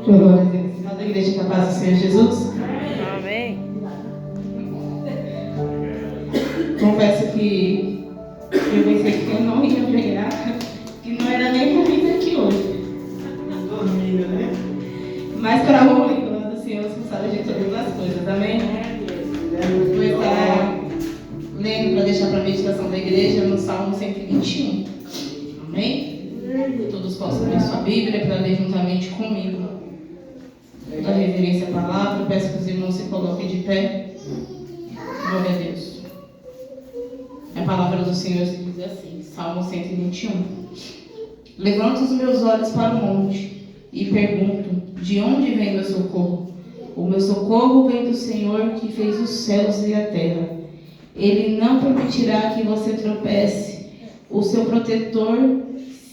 Glória a Deus. Irmã da igreja, que a paz do Senhor Jesus. Amém. Confesso que eu pensei que eu não ia pregar, que não era nem para mim aqui hoje. Mas para a honra e glória do Senhor, você sabe de todas as coisas, amém? Vou estar lendo para deixar para a meditação da igreja no Salmo 121. Amém? Todos possam ler sua Bíblia para ler juntamente comigo. Da reverência à palavra, peço que os irmãos se coloquem de pé. Glória a Deus. A palavra do Senhor diz assim, Salmo 121. Levanto os meus olhos para o monte e pergunto, de onde vem meu socorro? O meu socorro vem do Senhor que fez os céus e a terra. Ele não permitirá que você tropece. O seu protetor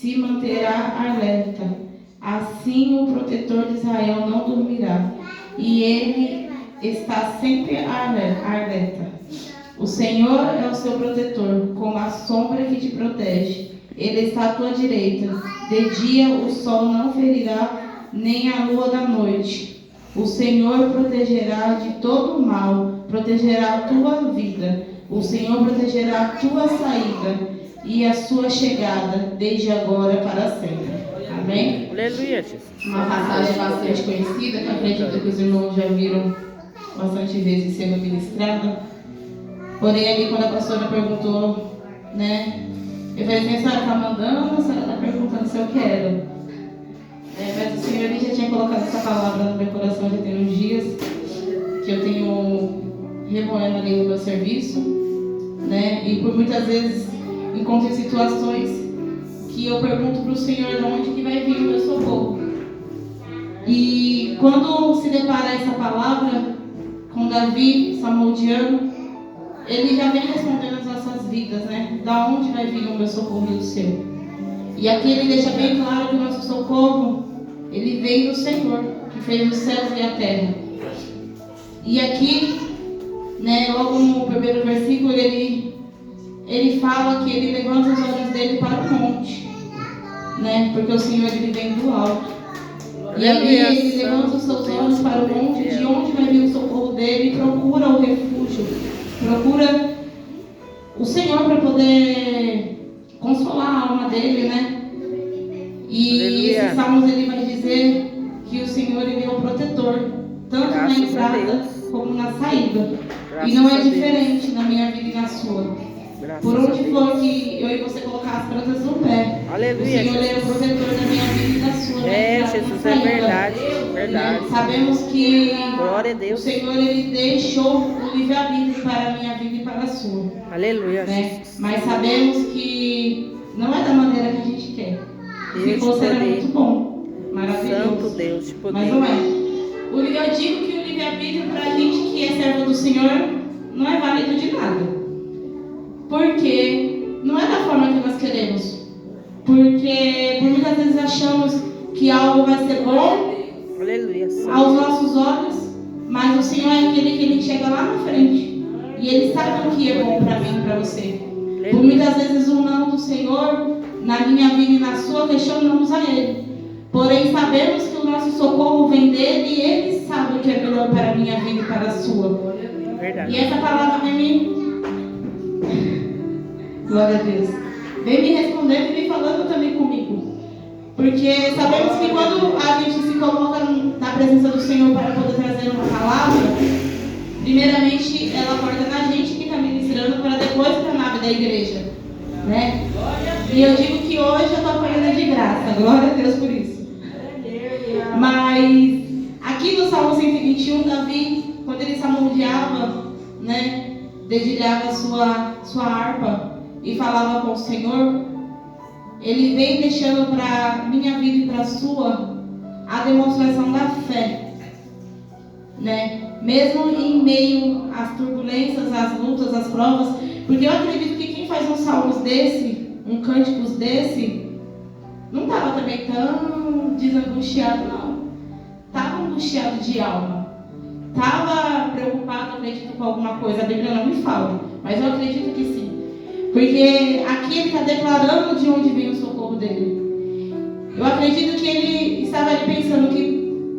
se manterá alerta. Assim o protetor de Israel não dormirá. E ele está sempre alerta. O Senhor é o seu protetor, como a sombra que te protege. Ele está à tua direita. De dia o sol não ferirá, nem a lua da noite. O Senhor protegerá de todo o mal, protegerá a tua vida. O Senhor protegerá a tua saída e a sua chegada, desde agora para sempre. Amém? Aleluia, Jesus. Uma passagem bastante conhecida, que acredito que os irmãos já viram bastante vezes sendo ministrada. Porém, ali quando a pastora perguntou, né? Eu falei assim, a senhora está mandando ou a senhora está perguntando se eu quero? Mas o Senhor ele já tinha colocado essa palavra no meu coração, já tem uns dias que eu tenho remoendo ali o meu serviço, né? E por muitas vezes encontro em situações que eu pergunto para o Senhor de onde que vai vir o meu socorro. E quando se depara essa palavra com Davi, salmodiano, ele já vem respondendo as nossas vidas, né? Da onde vai vir o meu socorro e o seu? E aqui ele deixa bem claro que o nosso socorro, ele vem do Senhor, que fez os céus e a terra. E aqui, né, logo no primeiro versículo, ele fala que ele levanta os olhos dele para o monte, né? Porque o Senhor ele vem do alto. E ali ele levanta os seus olhos para o monte, de onde vai vir o socorro dele, e procura o refúgio, procura o Senhor para poder consolar a alma dele, né? E esses salmos ele vai dizer que o Senhor ele é o protetor, tanto na entrada como na saída. E não é diferente na minha vida e na sua. Por onde for que eu e você colocar as plantas no pé, aleluia, o Senhor é o protetor da minha vida e da sua. Jesus, é verdade, verdade. Sabemos que glória a Deus. O Senhor ele deixou o livre-arbítrio para a minha vida e para a sua. Aleluia, né? Mas sabemos que não é da maneira que a gente quer. Se fosse era muito bom, maravilhoso. Santo Deus, poder. Mas não é. Eu digo que o livre-arbítrio para a gente que é servo do Senhor não é válido de nada. Porque não é da forma que nós queremos. Porque por muitas vezes achamos que algo vai ser bom, aleluia, aos nossos olhos, mas o Senhor é aquele que ele chega lá na frente. E ele sabe o que é bom para mim e para você. Aleluia. Por muitas vezes o não do Senhor, na minha vida e na sua, questionamos a Ele. Porém sabemos que o nosso socorro vem dele e Ele sabe o que é melhor para a minha vida e para a sua. Verdade. E essa palavra vem me... Glória a Deus. Vem me respondendo e vem falando também comigo. Porque sabemos que quando a gente se coloca na presença do Senhor para poder trazer uma palavra, primeiramente ela acorda na gente que está ministrando para depois para a nave da igreja, né? E eu digo que hoje eu estou apanhando de graça. Glória a Deus por isso. Mas aqui no Salmo 121, Davi, quando ele salmodiava, né, dedilhava sua harpa e falava com o Senhor, ele vem deixando para minha vida e para a sua a demonstração da fé, né? Mesmo em meio às turbulências, às lutas, às provas, porque eu acredito que quem faz uns salmos desse, um cânticos desse, não estava também tão desangustiado, não. Estava angustiado de alma. Estava preocupado, acredito, com alguma coisa. A Bíblia não me fala, mas eu acredito que sim. Porque aqui ele está declarando de onde vem o socorro dele. Eu acredito que ele estava ali pensando que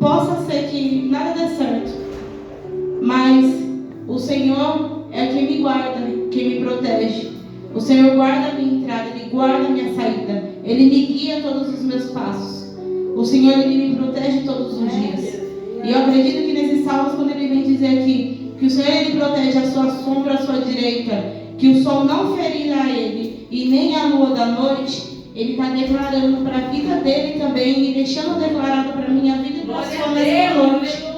Senhor guarda a minha entrada, Ele guarda a minha saída. Ele me guia todos os meus passos. O Senhor, Ele me protege todos os dias. E eu acredito que nesses salmos, quando Ele vem dizer aqui, que o Senhor, Ele protege a sua sombra à sua direita, que o sol não ferirá Ele, e nem a lua da noite, Ele está declarando para a vida dele também, e deixando declarado para a minha vida e para a sua nessa noite.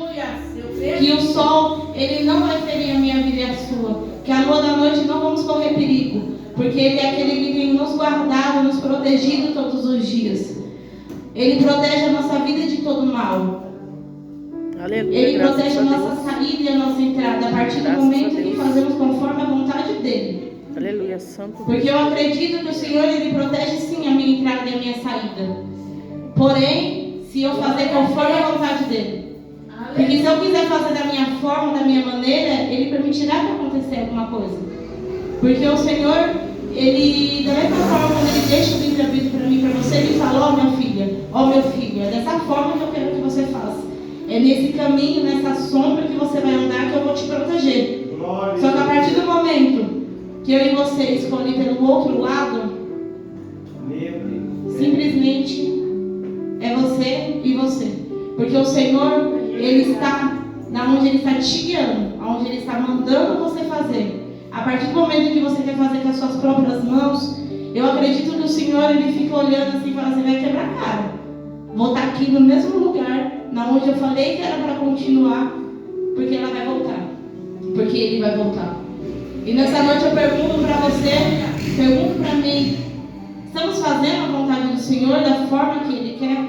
Que o sol, ele não vai ferir a minha vida e a sua. Que a lua da noite não vamos correr perigo. Porque Ele é aquele que tem nos guardado, nos protegido todos os dias. Ele protege a nossa vida de todo mal. Aleluia, Ele graças protege a a nossa Deus. saída e a nossa entrada. A partir do Graças momento a que Deus. fazemos conforme a vontade dele. Aleluia, santo Deus. Porque eu acredito que o Senhor, Ele protege sim a minha entrada e a minha saída. Porém, se eu fazer conforme a vontade dele. Porque se eu quiser fazer da minha forma, da minha maneira, Ele permitirá que aconteça alguma coisa. Porque o Senhor, Ele, da mesma forma, quando Ele deixa o livre-arbítrio para mim, para você, Ele fala: ó minha filha, ó meu filho, é dessa forma que eu quero que você faça. É nesse caminho, nessa sombra que você vai andar que eu vou te proteger. Só que a partir do momento que eu e você escolhem pelo outro lado, simplesmente é você e você. Porque o Senhor, Ele está onde Ele está te guiando, onde Ele está mandando você fazer. A partir do momento que você quer fazer com as suas próprias mãos, eu acredito que o Senhor, Ele fica olhando assim e fala assim: vai quebrar a cara. Vou estar aqui no mesmo lugar, na onde eu falei que era para continuar, porque ela vai voltar. Porque Ele vai voltar. E nessa noite eu pergunto para você, pergunto para mim: estamos fazendo a vontade do Senhor da forma que Ele quer?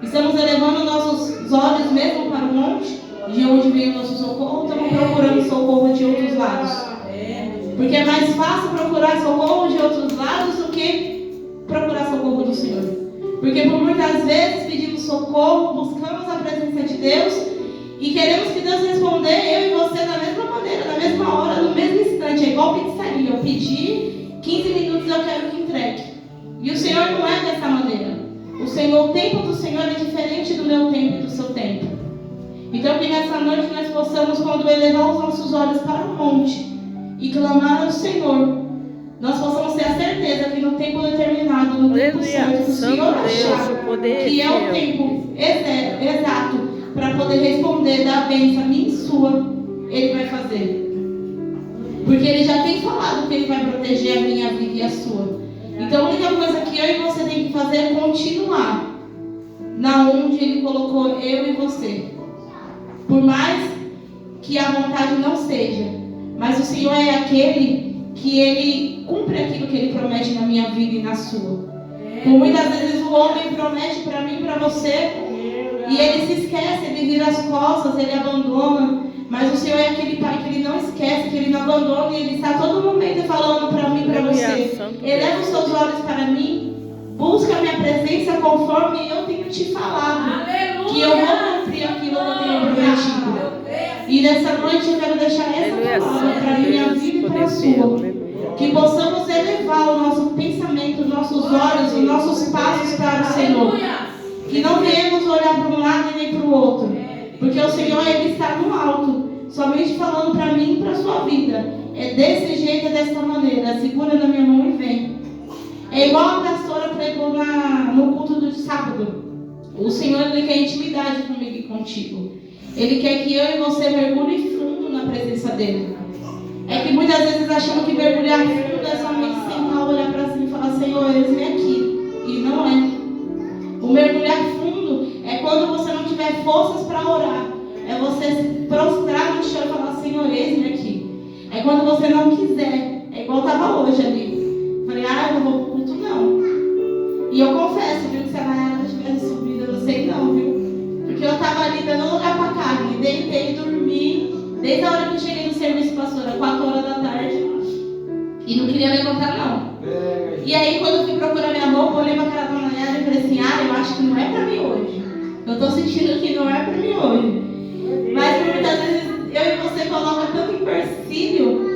Estamos elevando nossos olhos mesmo para o monte, de onde vem o nosso socorro, ou estamos procurando socorro de outros lados? Porque é mais fácil procurar socorro de outros lados do que procurar socorro do Senhor. Porque por muitas vezes pedimos socorro, buscamos a presença de Deus e queremos que Deus responda eu e você da mesma maneira, na mesma hora, no mesmo instante. É igual pizzaria, eu pedi, 15 minutos eu quero que entregue. E o Senhor não é dessa maneira. O tempo do Senhor é diferente do meu tempo e do seu tempo. Então que nessa noite nós possamos, quando elevar os nossos olhos para o monte e clamar ao Senhor, nós possamos ter a certeza que no tempo determinado, no tempo certo, que o Senhor achar que é o tempo exato para poder responder da bênção minha e sua, Ele vai fazer. Porque Ele já tem falado que Ele vai proteger a minha vida e a sua. Então a única coisa que eu e você tem que fazer é continuar na onde Ele colocou eu e você. Por mais que a vontade não seja, mas o Senhor é aquele que Ele cumpre aquilo que Ele promete na minha vida e na sua. Por muitas vezes o homem promete para mim e para você, e ele se esquece, ele vira as costas, ele abandona. Mas o Senhor é aquele Pai que Ele não esquece, que Ele não abandona, e Ele está a todo momento falando para mim e para você: eleva os seus olhos para mim, busca a minha presença conforme eu tenho te falado. Aleluia. Que eu vou cumprir aquilo que eu tenho prometido. E nessa noite eu quero deixar essa palavra para a minha vida e para a sua. Que possamos elevar o nosso pensamento, nossos olhos e nossos passos para o Senhor. Que não venhamos olhar para um lado e nem para o outro. Porque o Senhor, Ele está no alto, somente falando para mim e para a sua vida. É desse jeito, é dessa maneira. Segura na minha mão e vem. É igual a pastora pregou no culto do sábado. O Senhor, Ele quer intimidade comigo e contigo. Ele quer que eu e você mergulhe fundo na presença dEle. É que muitas vezes achamos que mergulhar fundo é somente sentar, olhar para cima e falar: Senhor, eis-me aqui. E não é. O mergulhar fundo é quando você não tiver forças para orar. É você se prostrar no chão e falar: Senhor, eis-me aqui. É quando você não quiser. É igual estava hoje ali. Falei: eu não vou pro culto não. E eu confesso, viu, que se a Nayara tivesse subido, eu não sei não, viu. Porque eu estava ali dando lugar para carne. Deitei e dormi. Desde a hora que eu cheguei no serviço, pastora, 4 horas da tarde. E não queria levantar não. E aí quando eu fui procurar minha roupa, olhei pra cara da Nayara e falei assim: eu acho que não é pra mim hoje. Eu tô sentindo que não é pra mim hoje. Mas por muitas vezes eu e você coloca tanto empecilho.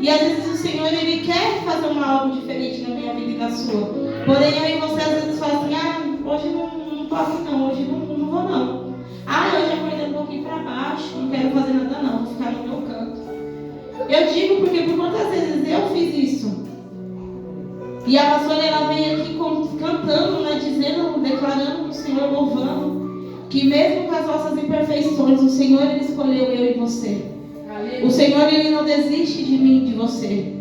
E às vezes o Senhor, Ele quer fazer algo diferente na minha vida e na sua. Porém eu e você às vezes fala assim: hoje não posso não, hoje não vou não. Hoje eu acordei um pouquinho pra baixo, não quero fazer nada não, vou ficar no meu canto. Eu digo porque por quantas vezes eu fiz isso. E a pastora, ela vem aqui cantando, né, dizendo, declarando para o Senhor, louvando, que mesmo com as nossas imperfeições, o Senhor, Ele escolheu eu e você. O Senhor, Ele não desiste de mim, de você.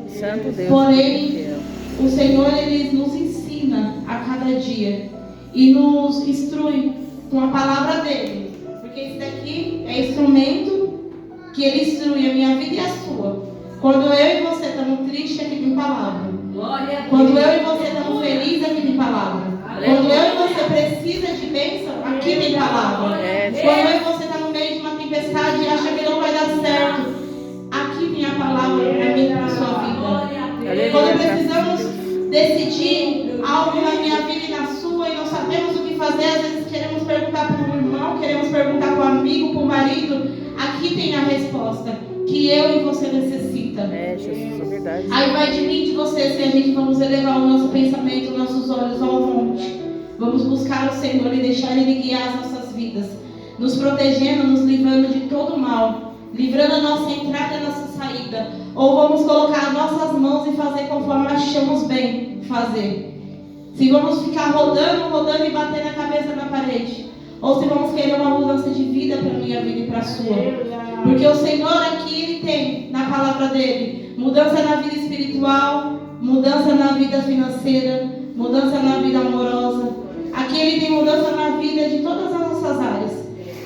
Santo Deus. Porém, o Senhor, Ele nos ensina a cada dia e nos instrui com a palavra dEle. Porque esse daqui é instrumento que Ele instrui a minha vida e a sua. Quando eu e você estamos tristes, aqui tem palavra. Quando eu e você estamos felizes, aqui tem palavra. Quando eu e você precisa de bênção, aqui tem palavra. Quando eu e você está no meio de uma tempestade e acha que não vai dar certo, aqui tem a palavra para mim e para a sua vida. Quando precisamos decidir algo na minha vida e na sua e não sabemos o que fazer, às vezes queremos perguntar para um irmão, queremos perguntar para um amigo, para o marido, aqui tem a resposta que eu e você necessita. Jesus, é verdade. Aí vai de mim e de você se a gente vamos elevar o nosso pensamento, os nossos olhos ao monte. Vamos buscar o Senhor e deixar Ele guiar as nossas vidas, nos protegendo, nos livrando de todo mal, livrando a nossa entrada e a nossa saída. Ou vamos colocar as nossas mãos e fazer conforme achamos bem fazer. Se vamos ficar rodando e bater na cabeça na parede, ou se vamos querer uma mudança de vida para a minha vida e para a sua. Porque o Senhor aqui, Ele tem na palavra dEle mudança na vida espiritual, mudança na vida financeira, mudança na vida amorosa. Aqui Ele tem mudança na vida de todas as nossas áreas.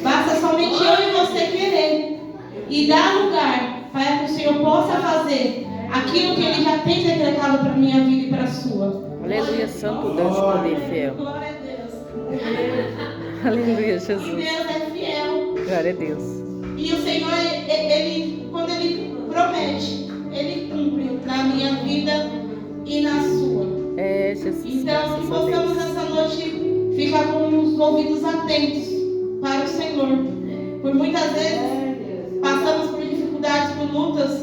Basta somente eu e você querer e dar lugar para que o Senhor possa fazer aquilo que Ele já tem decretado para a minha vida e para a sua. Aleluia, Santo Deus, poder fiel. Glória a Deus. Aleluia, Jesus. E Deus é fiel. Glória a Deus. E o Senhor, Ele, quando Ele promete, Ele cumpre na minha vida e na sua. Jesus. Então, que possamos essa noite ficar com os ouvidos atentos para o Senhor. Por muitas vezes, passamos por dificuldades, por lutas,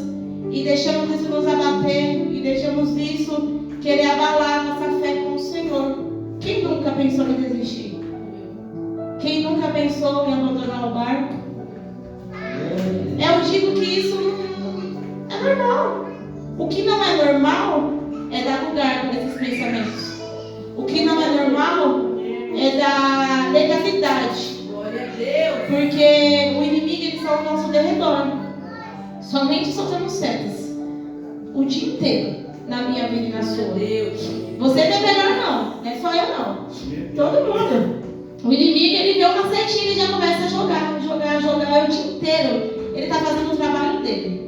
e deixamos isso nos abater, e deixamos isso querer abalar nossa fé com o Senhor. Quem nunca pensou em desistir? Quem nunca pensou em abandonar o barco? Eu digo que isso é normal. O que não é normal é dar lugar para esses pensamentos. O que não é normal é da legalidade. Porque o inimigo, ele está ao nosso derredor. Somente soltamos setas o dia inteiro na minha vida e na sua. Você não é melhor não é só eu não. Todo mundo. O inimigo, ele vê uma setinha e já começa a jogar o dia inteiro. Ele está fazendo o trabalho dele.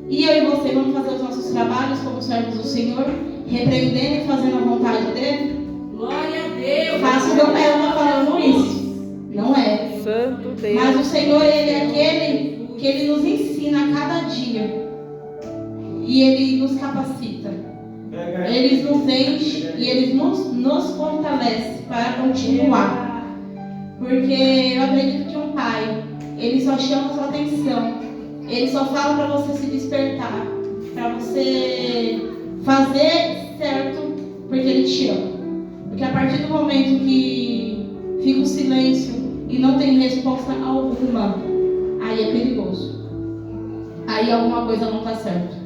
E eu e você vamos fazer os nossos trabalhos como servos do Senhor, repreendendo e fazendo a vontade dele. Glória a Deus. Fácil não é uma falando isso. Não é. Santo Deus. Mas o Senhor, Ele é aquele que Ele nos ensina a cada dia. E Ele nos capacita. Ele nos enche e Ele nos fortalece para continuar. Porque eu acredito que um pai, ele só chama a sua atenção. Ele só fala para você se despertar, para você fazer certo, porque Ele te ama. Porque a partir do momento que fica o silêncio e não tem resposta alguma, aí é perigoso. Aí alguma coisa não está certa.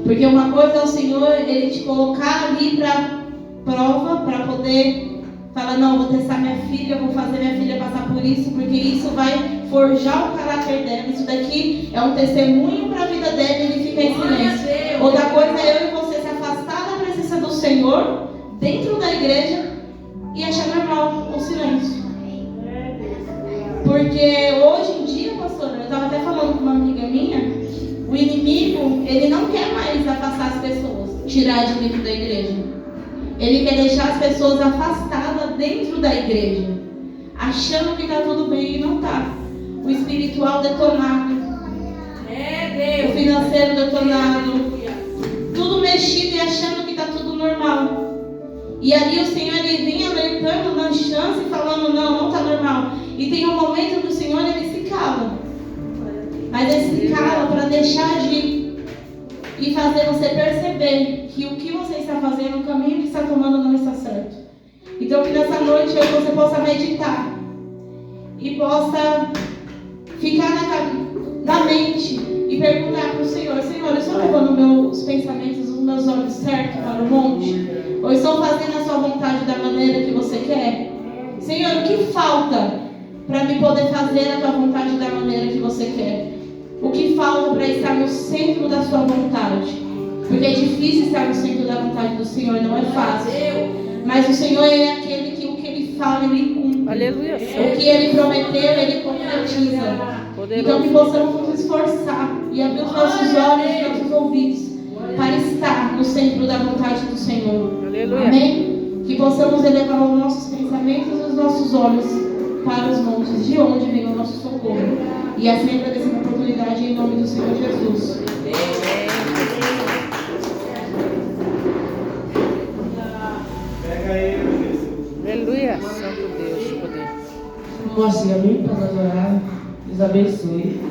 Porque uma coisa é o Senhor, Ele te colocar ali para prova, para poder falar, não, vou testar minha filha, vou fazer minha filha passar por isso, porque isso vai forjar o caráter dela. Isso daqui é um testemunho para a vida dela, ele fica em silêncio. Outra coisa é eu e você se afastar da presença do Senhor, dentro da igreja, e achar normal o silêncio. Porque hoje em dia, pastora, eu estava até falando com uma amiga minha, o inimigo, ele não quer mais afastar as pessoas, tirar de dentro da igreja. Ele quer deixar as pessoas afastadas dentro da igreja, achando que está tudo bem e não está. O espiritual detonado, o financeiro detonado, tudo mexido e achando que está tudo normal. E ali o Senhor, Ele vem alertando, dando chance e falando, não está normal. E tem um momento que o Senhor, Ele se cala. Mas Ele se cala para deixar agir e fazer você perceber que o que você está fazendo, o caminho que está tomando não está certo. Então que nessa noite você possa meditar e possa ficar na mente e perguntar para o Senhor, Senhor, eu estou levando meus pensamentos, os meus olhos certos para o monte? Ou estou fazendo a sua vontade da maneira que você quer? Senhor, o que falta para me poder fazer a tua vontade da maneira que você quer? O que falta para estar no centro da sua vontade? Porque é difícil estar no centro da vontade do Senhor, não é fácil. Mas o Senhor é aquele que o que Ele fala, Ele cumpre. Aleluia. O que Ele prometeu, Ele concretiza. Então que possamos nos esforçar e abrir os nossos olhos e nossos ouvidos para estar no centro da vontade do Senhor. Aleluia. Amém? Que possamos elevar os nossos pensamentos e os nossos olhos para os montes, de onde vem o nosso socorro. E assim agradecemos a oportunidade em nome do Senhor Jesus. Aleluia. Santo Deus, poder. Vamos assim, amém? Para nós orar. Deus abençoe.